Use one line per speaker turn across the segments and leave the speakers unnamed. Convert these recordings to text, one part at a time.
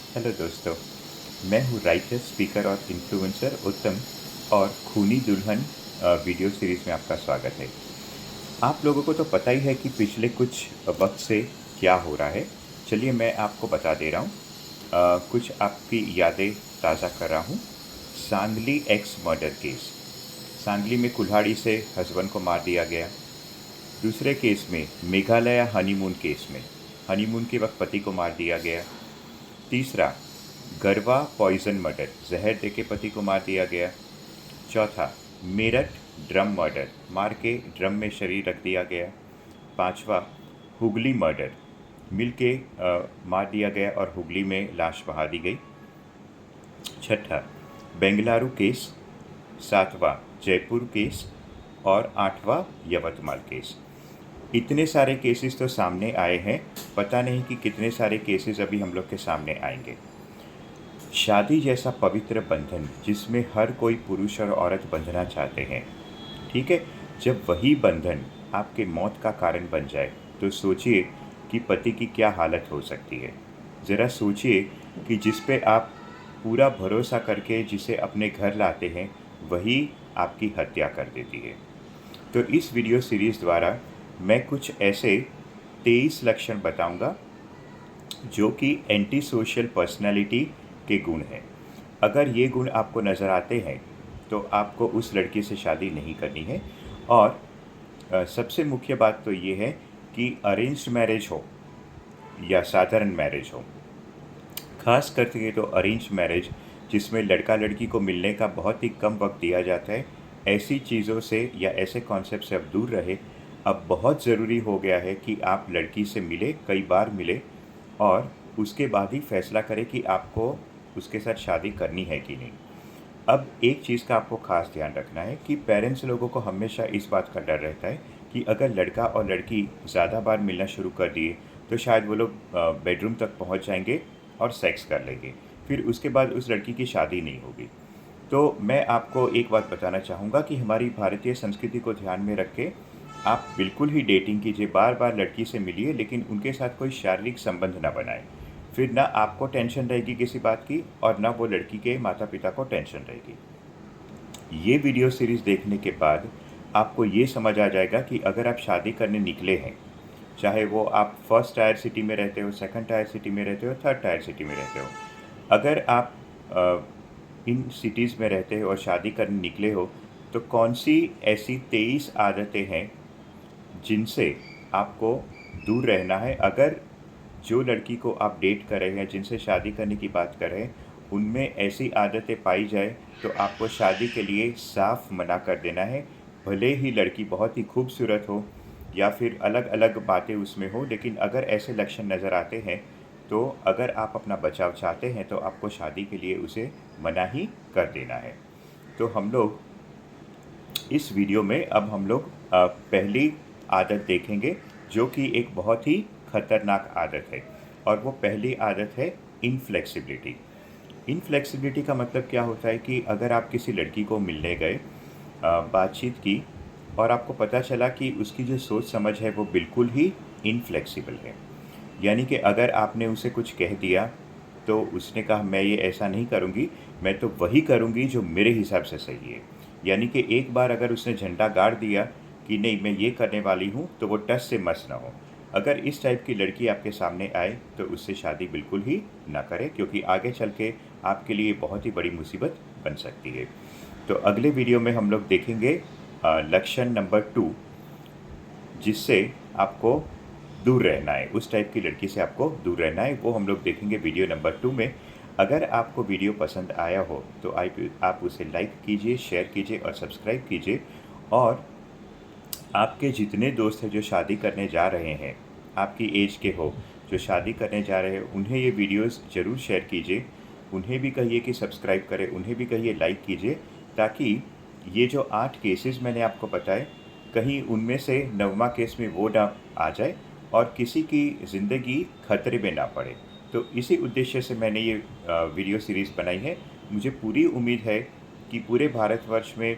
Hello दोस्तों। मैं हूँ राइटर, स्पीकर और इन्फ्लुएंसर उत्तम और खूनी दुल्हन वीडियो सीरीज़ में आपका स्वागत है। आप लोगों को तो पता ही है कि पिछले कुछ वक्त से क्या हो रहा है। चलिए मैं आपको बता दे रहा हूँ। कुछ आपकी यादें ताज़ा कर रहा हूँ। Sangli x murder case. Sangli में कुल्हाड़ी से हस्बैंड को मार दिया गया। दूसरे केस में मेघालय हनीमून केस में हनीमून के वक्त पति को मार दिया गया। तीसरा, गरवा पॉइजन मर्डर, जहर देके पति को मार दिया गया। चौथा, मेरठ ड्रम मर्डर, मार के ड्रम में शरीर रख दिया गया। पांचवा, हुगली मर्डर, मिल के मार दिया गया और हुगली में लाश बहा दी गई। छठा, बेंगलुरु केस। सातवां, जयपुर केस। और आठवां, यवतमाल केस। इतने सारे केसेस तो सामने आए हैं, पता नहीं कि कितने सारे केसेस अभी हम लोग के सामने आएंगे। शादी जैसा पवित्र बंधन जिसमें हर कोई पुरुष और औरत बंधना चाहते हैं, ठीक है। जब वही बंधन आपके मौत का कारण बन जाए तो सोचिए कि पति की क्या हालत हो सकती है। ज़रा सोचिए कि जिस पे आप पूरा भरोसा करके जिसे अपने घर लाते हैं वही आपकी हत्या कर देती है। तो इस वीडियो सीरीज़ द्वारा मैं कुछ ऐसे 23 लक्षण बताऊंगा जो कि एंटी सोशल पर्सनैलिटी के गुण हैं। अगर ये गुण आपको नज़र आते हैं तो आपको उस लड़की से शादी नहीं करनी है। और सबसे मुख्य बात तो ये है कि अरेंज्ड मैरिज हो या साधारण मैरिज हो, खास करके तो अरेंज मैरिज जिसमें लड़का लड़की को मिलने का बहुत ही कम वक्त दिया जाता है, ऐसी चीज़ों से या ऐसे कॉन्सेप्ट से अब दूर रहे। अब बहुत ज़रूरी हो गया है कि आप लड़की से मिले, कई बार मिले और उसके बाद ही फैसला करें कि आपको उसके साथ शादी करनी है कि नहीं। अब एक चीज़ का आपको खास ध्यान रखना है कि पेरेंट्स लोगों को हमेशा इस बात का डर रहता है कि अगर लड़का और लड़की ज़्यादा बार मिलना शुरू कर दिए तो शायद वो लोग बेडरूम तक पहुंच जाएंगे और सेक्स कर लेंगे, फिर उसके बाद उस लड़की की शादी नहीं होगी। तो मैं आपको एक बात बताना चाहूँगा कि हमारी भारतीय संस्कृति को ध्यान में रख के आप बिल्कुल ही डेटिंग कीजिए, बार बार लड़की से मिलिए, लेकिन उनके साथ कोई शारीरिक संबंध ना बनाए। फिर ना आपको टेंशन रहेगी किसी बात की और ना वो लड़की के माता पिता को टेंशन रहेगी। ये वीडियो सीरीज़ देखने के बाद आपको ये समझ आ जाएगा कि अगर आप शादी करने निकले हैं, चाहे वो आप फर्स्ट टायर सिटी में रहते हो, सेकंड टायर सिटी में रहते हो, थर्ड टायर सिटी में रहते हो, अगर आप इन सिटीज़ में रहते हो और शादी करने निकले हो तो कौन सी ऐसी 23 आदतें हैं जिनसे आपको दूर रहना है। अगर जो लड़की को आप डेट कर रहे हैं, जिनसे शादी करने की बात कर रहे हैं, उनमें ऐसी आदतें पाई जाए तो आपको शादी के लिए साफ मना कर देना है। भले ही लड़की बहुत ही खूबसूरत हो या फिर अलग अलग बातें उसमें हो, लेकिन अगर ऐसे लक्षण नज़र आते हैं तो अगर आप अपना बचाव चाहते हैं तो आपको शादी के लिए उसे मना ही कर देना है। तो हम लोग इस वीडियो में अब हम लोग पहली आदत देखेंगे जो कि एक बहुत ही खतरनाक आदत है, और वो पहली आदत है इनफ्लेक्सिबिलिटी। इनफ्लेक्सिबिलिटी का मतलब क्या होता है कि अगर आप किसी लड़की को मिलने गए, बातचीत की और आपको पता चला कि उसकी जो सोच समझ है वो बिल्कुल ही इनफ्लेक्सिबल है। यानी कि अगर आपने उसे कुछ कह दिया तो उसने कहा मैं ये ऐसा नहीं करूँगी, मैं तो वही करूँगी जो मेरे हिसाब से सही है। यानी कि एक बार अगर उसने झंडा गाड़ दिया कि नहीं मैं ये करने वाली हूँ, तो वो टस से मस ना हो। अगर इस टाइप की लड़की आपके सामने आए तो उससे शादी बिल्कुल ही ना करें, क्योंकि आगे चल के आपके लिए बहुत ही बड़ी मुसीबत बन सकती है। तो अगले वीडियो में हम लोग देखेंगे लक्षण नंबर 2, जिससे आपको दूर रहना है, उस टाइप की लड़की से आपको दूर रहना है। वो हम लोग देखेंगे वीडियो नंबर 2 में। अगर आपको वीडियो पसंद आया हो तो आप उसे लाइक कीजिए, शेयर कीजिए और सब्सक्राइब कीजिए। और आपके जितने दोस्त हैं जो शादी करने जा रहे हैं, आपकी एज के हो, जो शादी करने जा रहे हैं, उन्हें ये वीडियोस ज़रूर शेयर कीजिए। उन्हें भी कहिए कि सब्सक्राइब करें, उन्हें भी कहिए लाइक कीजिए, ताकि ये जो 8 केसेस मैंने आपको बताए, कहीं उनमें से 9वां केस में वो ना आ जाए और किसी की ज़िंदगी खतरे में ना पड़े। तो इसी उद्देश्य से मैंने ये वीडियो सीरीज़ बनाई है। मुझे पूरी उम्मीद है कि पूरे भारतवर्ष में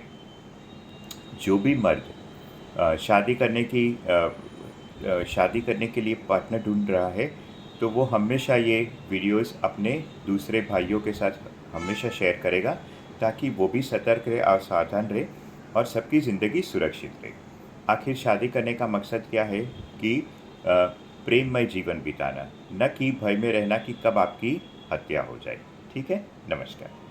जो भी मर्द शादी करने के लिए पार्टनर ढूंढ रहा है, तो वो हमेशा ये वीडियोस अपने दूसरे भाइयों के साथ हमेशा शेयर करेगा, ताकि वो भी सतर्क रहे और सावधान रहे और सबकी ज़िंदगी सुरक्षित रहे। आखिर शादी करने का मकसद क्या है कि प्रेममय जीवन बिताना, न कि भय में रहना कि कब आपकी हत्या हो जाए। ठीक है? नमस्कार।